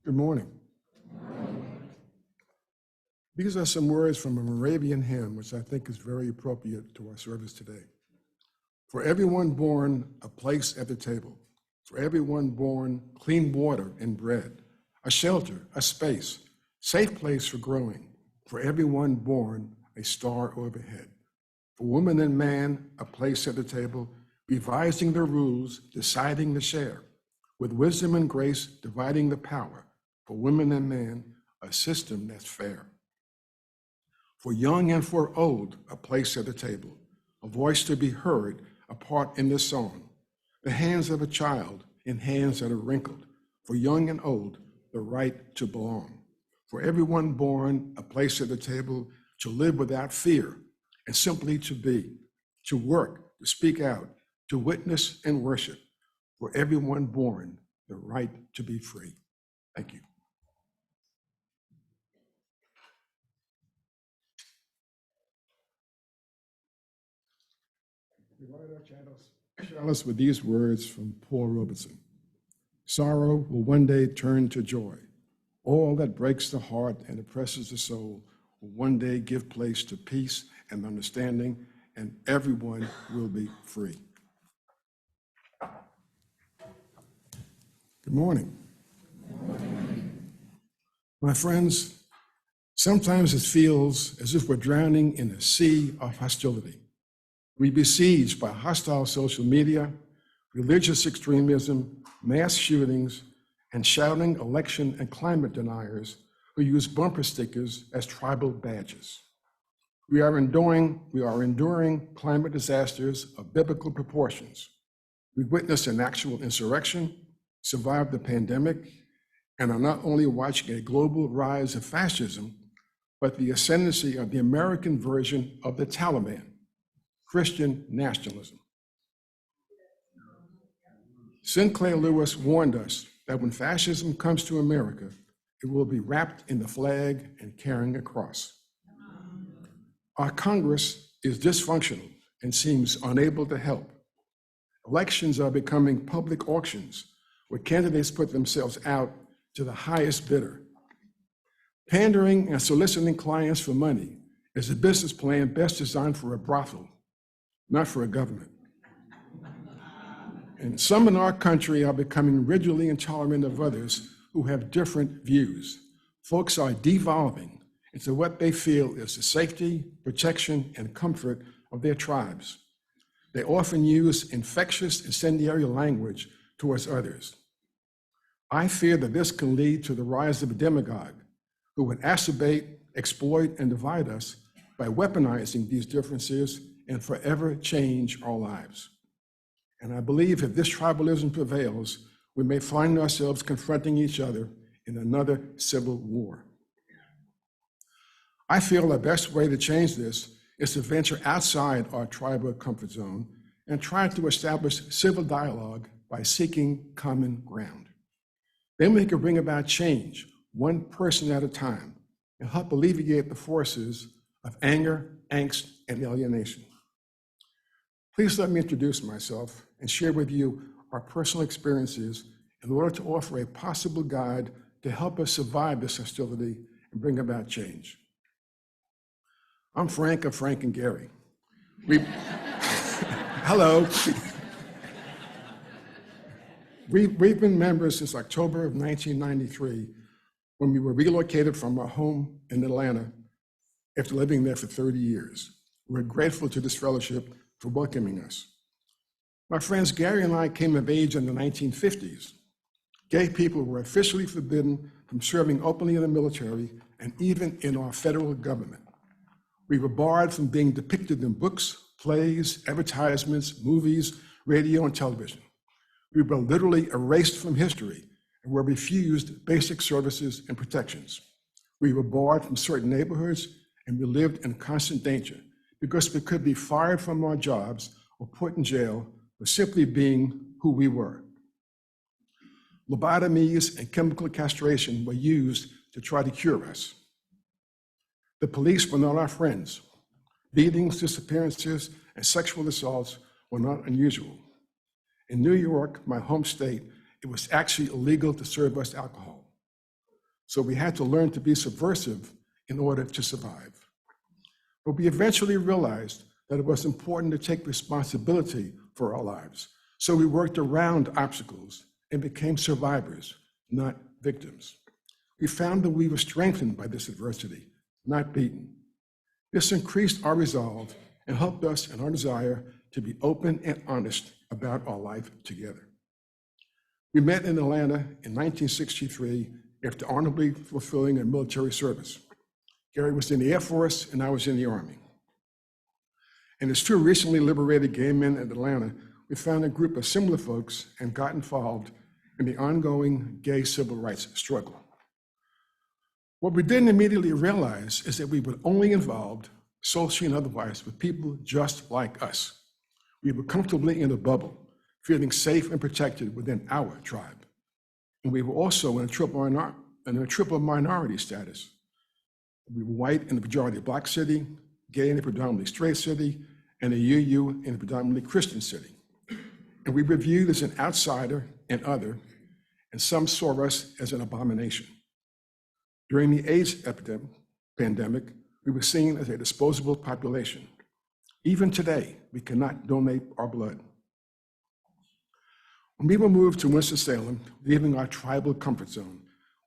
Good morning. These are some words from a Moravian hymn, which I think is very appropriate to our service today. For everyone born, a place at the table. For everyone born, clean water and bread, a shelter, a space, safe place for growing. For everyone born, a star overhead. For woman and man, a place at the table, revising the rules, deciding the share. With wisdom and grace, dividing the power. For women and man, a system that's fair. For young and for old, a place at the table, a voice to be heard, a part in the song. The hands of a child in hands that are wrinkled. For young and old, the right to belong. For everyone born, a place at the table, to live without fear and simply to be, to work, to speak out, to witness and worship. For everyone born, the right to be free. Thank you. We light our chalice with these words from Paul Robeson. Sorrow will one day turn to joy. All that breaks the heart and oppresses the soul will one day give place to peace and understanding, and everyone will be free. Good morning. Good morning. My friends, sometimes it feels as if we're drowning in a sea of hostility. We're besieged by hostile social media, religious extremism, mass shootings, and shouting election and climate deniers who use bumper stickers as tribal badges. We are enduring climate disasters of biblical proportions. We witnessed an actual insurrection, survived the pandemic, and are not only watching a global rise of fascism, but the ascendancy of the American version of the Taliban, Christian nationalism. Sinclair Lewis warned us that when fascism comes to America, it will be wrapped in the flag and carrying a cross. Our Congress is dysfunctional and seems unable to help. Elections are becoming public auctions where candidates put themselves out to the highest bidder. Pandering and soliciting clients for money is a business plan best designed for a brothel, not for a government. And some in our country are becoming rigidly intolerant of others who have different views. Folks are devolving into what they feel is the safety, protection, and comfort of their tribes. They often use infectious, incendiary language towards others. I fear that this can lead to the rise of a demagogue who would exacerbate, exploit, and divide us by weaponizing these differences and forever change our lives. And I believe if this tribalism prevails, we may find ourselves confronting each other in another civil war. I feel the best way to change this is to venture outside our tribal comfort zone and try to establish civil dialogue by seeking common ground. Then we can bring about change, one person at a time, and help alleviate the forces of anger, angst, and alienation. Please let me introduce myself and share with you our personal experiences in order to offer a possible guide to help us survive this hostility and bring about change. I'm Frank of Frank and Gary. Hello. We've been members since October of 1993, when we were relocated from our home in Atlanta after living there for 30 years. We're grateful to this fellowship for welcoming us. My friends, Gary and I came of age in the 1950s. Gay people were officially forbidden from serving openly in the military and even in our federal government. We were barred from being depicted in books, plays, advertisements, movies, radio, and television. We were literally erased from history and were refused basic services and protections. We were barred from certain neighborhoods, and we lived in constant danger because we could be fired from our jobs or put in jail for simply being who we were. Lobotomies and chemical castration were used to try to cure us. The police were not our friends. Beatings, disappearances, and sexual assaults were not unusual. In New York, my home state, it was actually illegal to serve us alcohol. so we had to learn to be subversive in order to survive. But we eventually realized that it was important to take responsibility for our lives, so we worked around obstacles and became survivors, not victims. We found that we were strengthened by this adversity, not beaten. This increased our resolve and helped us in our desire to be open and honest about our life together. We met in Atlanta in 1963 after honorably fulfilling a military service. Gary was in the Air Force and I was in the Army. And as two recently liberated gay men in Atlanta, we found a group of similar folks and got involved in the ongoing gay civil rights struggle. What we didn't immediately realize is that we were only involved, socially and otherwise, with people just like us. We were comfortably in a bubble, feeling safe and protected within our tribe. And we were also in a triple minority status. We were white in the majority Black city, gay in a predominantly straight city, and a UU in a predominantly Christian city. And we were viewed as an outsider and other, and some saw us as an abomination. During the AIDS pandemic, we were seen as a disposable population. Even today, we cannot donate our blood. When we were moved to Winston-Salem, leaving our tribal comfort zone,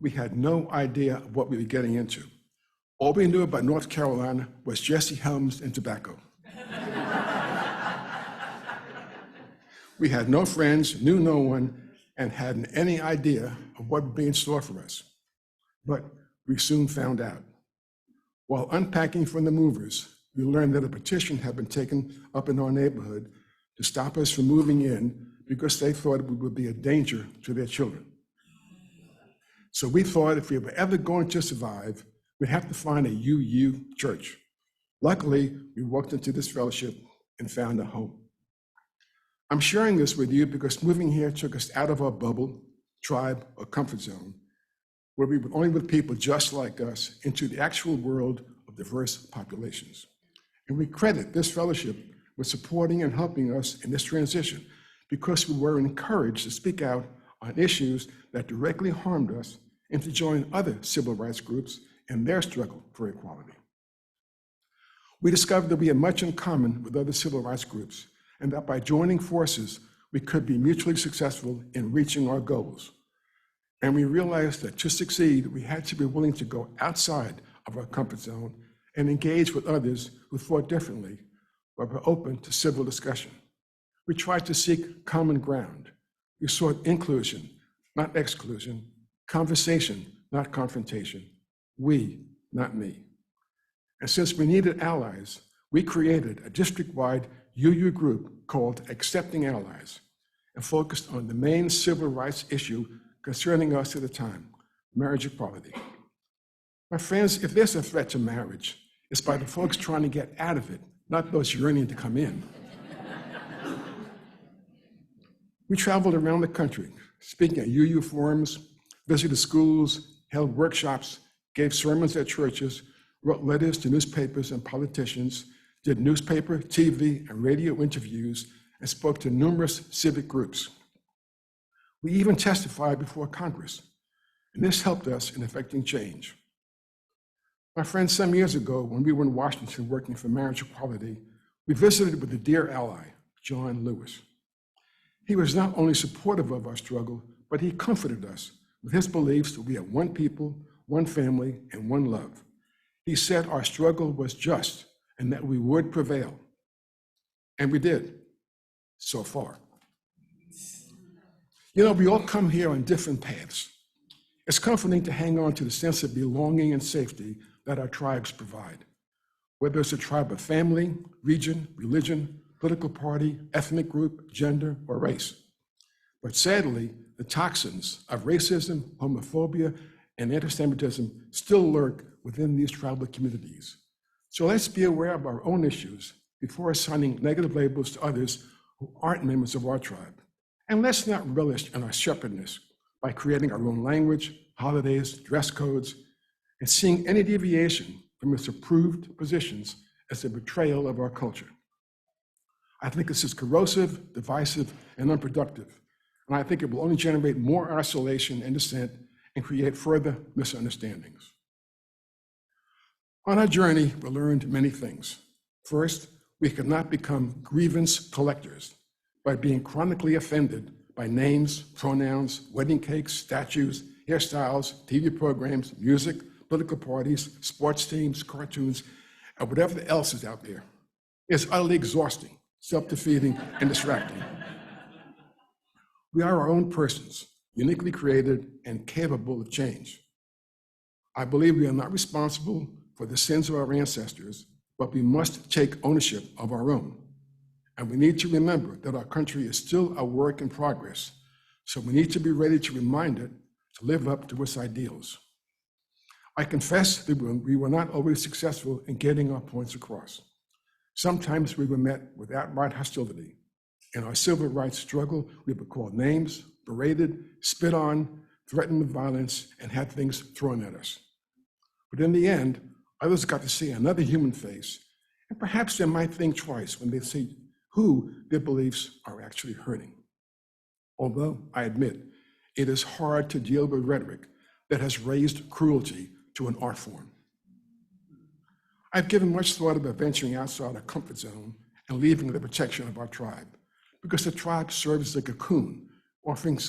we had no idea of what we were getting into. All we knew about North Carolina was Jesse Helms and tobacco. We had no friends, knew no one, and hadn't any idea of what would be in store for us. But we soon found out. While unpacking from the movers, we learned that a petition had been taken up in our neighborhood to stop us from moving in because they thought we would be a danger to their children. So we thought if we were ever going to survive, we'd have to find a UU church. Luckily, we walked into this fellowship and found a home. I'm sharing this with you because moving here took us out of our bubble, tribe, or comfort zone, where we were only with people just like us, into the actual world of diverse populations. And we credit this fellowship with supporting and helping us in this transition because we were encouraged to speak out on issues that directly harmed us and to join other civil rights groups in their struggle for equality. We discovered that we had much in common with other civil rights groups and that by joining forces, we could be mutually successful in reaching our goals. And we realized that to succeed, we had to be willing to go outside of our comfort zone and engage with others who thought differently, but were open to civil discussion. We tried to seek common ground. We sought inclusion, not exclusion, conversation, not confrontation, we, not me. And since we needed allies, we created a district-wide UU group called Accepting Allies and focused on the main civil rights issue concerning us at the time, marriage equality. My friends, if there's a threat to marriage, it's by the folks trying to get out of it, not those yearning to come in. We traveled around the country, speaking at UU forums, visited schools, held workshops, gave sermons at churches, wrote letters to newspapers and politicians, did newspaper, TV, and radio interviews, and spoke to numerous civic groups. We even testified before Congress, and this helped us in effecting change. My friends, some years ago, when we were in Washington working for marriage equality, we visited with a dear ally, John Lewis. He was not only supportive of our struggle, but he comforted us with his beliefs that we are one people, one family, and one love. He said our struggle was just and that we would prevail. And we did, so far. You know, we all come here on different paths. It's comforting to hang on to the sense of belonging and safety that our tribes provide, whether it's a tribe of family, region, religion, political party, ethnic group, gender, or race. But sadly, the toxins of racism, homophobia, and anti-Semitism still lurk within these tribal communities. So let's be aware of our own issues before assigning negative labels to others who aren't members of our tribe. And let's not relish in our separateness by creating our own language, holidays, dress codes, and seeing any deviation from its approved positions as a betrayal of our culture. I think this is corrosive, divisive, and unproductive. And I think it will only generate more isolation and dissent and create further misunderstandings. On our journey, we learned many things. First, we could not become grievance collectors by being chronically offended by names, pronouns, wedding cakes, statues, hairstyles, TV programs, music, political parties, sports teams, cartoons, and whatever else is out there. It's utterly exhausting, self-defeating, and distracting. We are our own persons, uniquely created and capable of change. I believe we are not responsible for the sins of our ancestors, but we must take ownership of our own. And we need to remember that our country is still a work in progress, so we need to be ready to remind it to live up to its ideals. I confess that we were not always successful in getting our points across. Sometimes we were met with outright hostility. In our civil rights struggle, we were called names, berated, spit on, threatened with violence, and had things thrown at us. But in the end, others got to see another human face, and perhaps they might think twice when they see who their beliefs are actually hurting. Although, I admit, it is hard to deal with rhetoric that has raised cruelty to an art form. I've given much thought about venturing outside our comfort zone and leaving the protection of our tribe, because the tribe serves as a cocoon, offering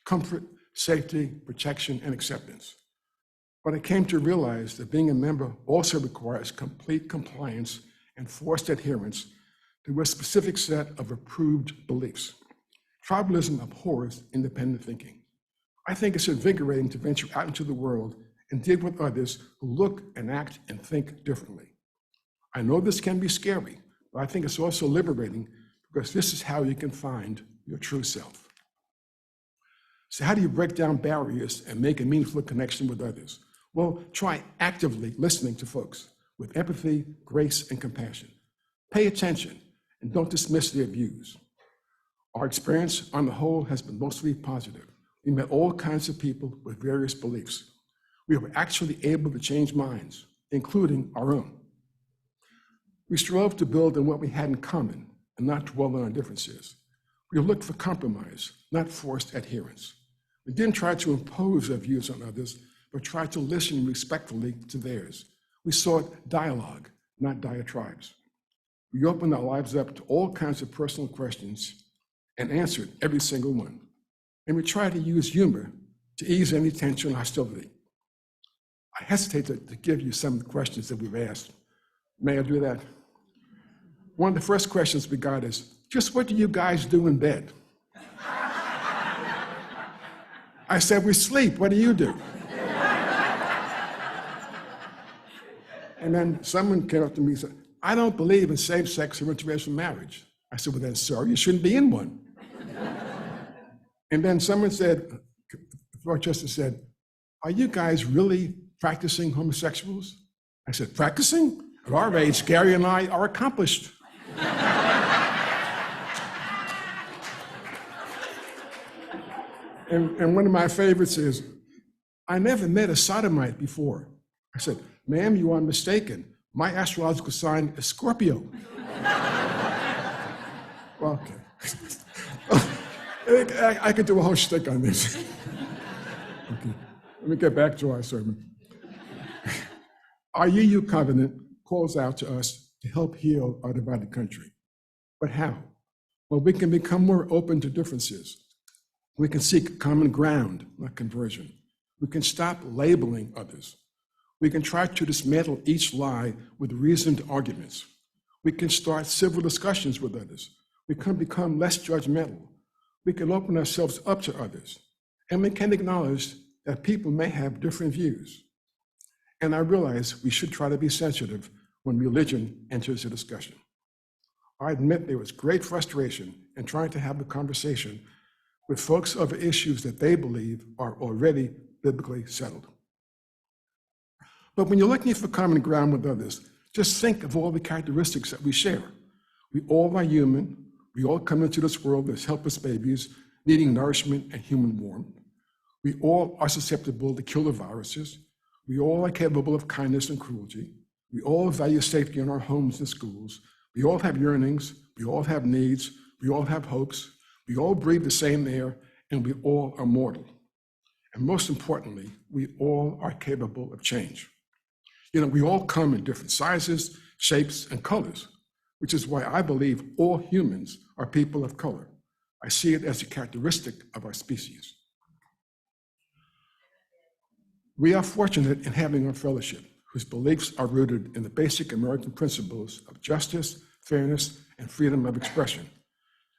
comfort, safety, protection, and acceptance. But I came to realize that being a member also requires complete compliance and forced adherence to a specific set of approved beliefs. Tribalism abhors independent thinking. I think it's invigorating to venture out into the world and deal with others who look and act and think differently. I know this can be scary, but I think it's also liberating because this is how you can find your true self. So how do you break down barriers and make a meaningful connection with others? Well, try actively listening to folks with empathy, grace, and compassion. Pay attention and don't dismiss their views. Our experience on the whole has been mostly positive. We met all kinds of people with various beliefs. We were actually able to change minds, including our own. We strove to build on what we had in common and not dwell on our differences. We looked for compromise, not forced adherence. We didn't try to impose our views on others, but tried to listen respectfully to theirs. We sought dialogue, not diatribes. We opened our lives up to all kinds of personal questions and answered every single one. And we tried to use humor to ease any tension or hostility. I hesitate to give you some of the questions that we've asked. May I do that? One of the first questions we got is, just what do you guys do in bed? I said, we sleep, what do you do? And then someone came up to me and said, I don't believe in same-sex or interracial marriage. I said, well then, sir, you shouldn't be in one. And then someone said, the floor justice said, are you guys really practicing homosexuals? I said, practicing? At our age, Gary and I are accomplished. And one of my favorites is, I never met a sodomite before. I said, ma'am, you are mistaken. My astrological sign is Scorpio. Well, okay. I could do a whole shtick on this. Okay. Let me get back to our sermon. Our UU covenant calls out to us to help heal our divided country. But how? Well, we can become more open to differences. We can seek common ground, not conversion. We can stop labeling others. We can try to dismantle each lie with reasoned arguments. We can start civil discussions with others. We can become less judgmental. We can open ourselves up to others. And we can acknowledge that people may have different views. And I realize we should try to be sensitive when religion enters the discussion. I admit there was great frustration in trying to have a conversation with folks over issues that they believe are already biblically settled. But when you're looking for common ground with others, just think of all the characteristics that we share. We all are human. We all come into this world as helpless babies, needing nourishment and human warmth. We all are susceptible to killer viruses. We all are capable of kindness and cruelty. We all value safety in our homes and schools. We all have yearnings. We all have needs. We all have hopes. We all breathe the same air, and we all are mortal. And most importantly, we all are capable of change. We all come in different sizes, shapes, and colors, which is why I believe all humans are people of color. I see it as a characteristic of our species. We are fortunate in having our fellowship, whose beliefs are rooted in the basic American principles of justice, fairness, and freedom of expression,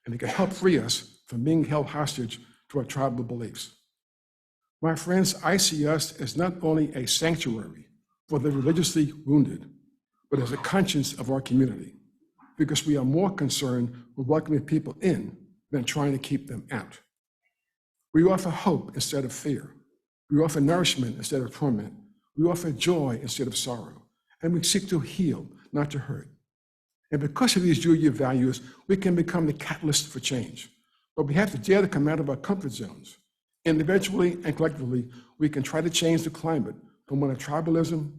and it can help free us from being held hostage to our tribal beliefs. My friends, I see us as not only a sanctuary for the religiously wounded, but as a conscience of our community, because we are more concerned with welcoming people in than trying to keep them out. We offer hope instead of fear. We offer nourishment instead of torment. We offer joy instead of sorrow. And we seek to heal, not to hurt. And because of these Julia values, we can become the catalyst for change. But we have to dare to come out of our comfort zones. Individually and collectively, we can try to change the climate from one of tribalism,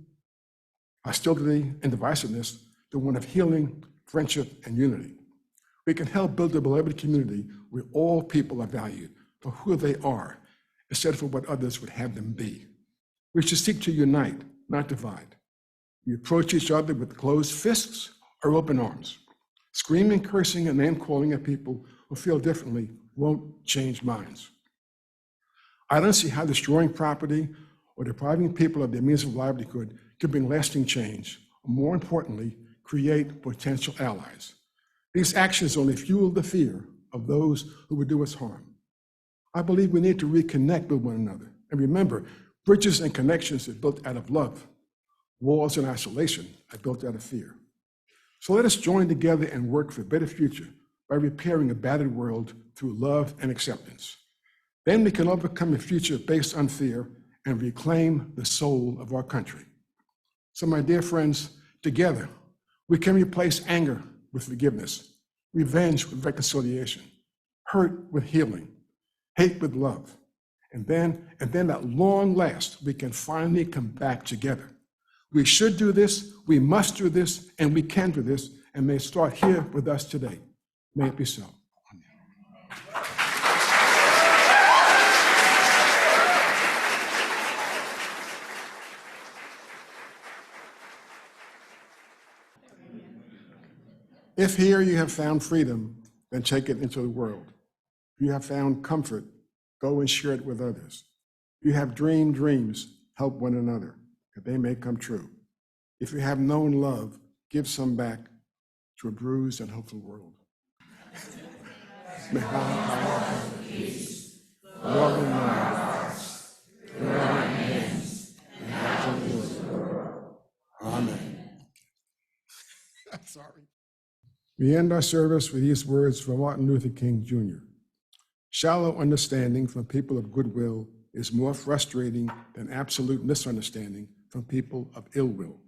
hostility, and divisiveness to one of healing, friendship, and unity. We can help build a beloved community where all people are valued for who they are, instead of for what others would have them be. We should seek to unite, not divide. We approach each other with closed fists or open arms. Screaming, cursing, and name-calling at people who feel differently won't change minds. I don't see how destroying property or depriving people of their means of livelihood can bring lasting change, or more importantly, create potential allies. These actions only fuel the fear of those who would do us harm. I believe we need to reconnect with one another. And remember, bridges and connections are built out of love. Walls and isolation are built out of fear. So let us join together and work for a better future by repairing a battered world through love and acceptance. Then we can overcome a future based on fear and reclaim the soul of our country. So my dear friends, together, we can replace anger with forgiveness, revenge with reconciliation, hurt with healing, hate with love. And then at long last, we can finally come back together. We should do this, we must do this, and we can do this, and may it start here with us today. May it be so. If here you have found freedom, then take it into the world. If you have found comfort, go and share it with others. If you have dreamed dreams, help one another, that they may come true. If you have known love, give some back to a bruised and hopeful world. May God peace, love in our hearts, through our hands, and out of the world. Amen. Sorry. We end our service with these words from Martin Luther King, Jr. Shallow understanding from people of goodwill is more frustrating than absolute misunderstanding from people of ill will.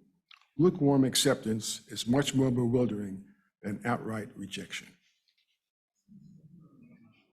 Lukewarm acceptance is much more bewildering than outright rejection.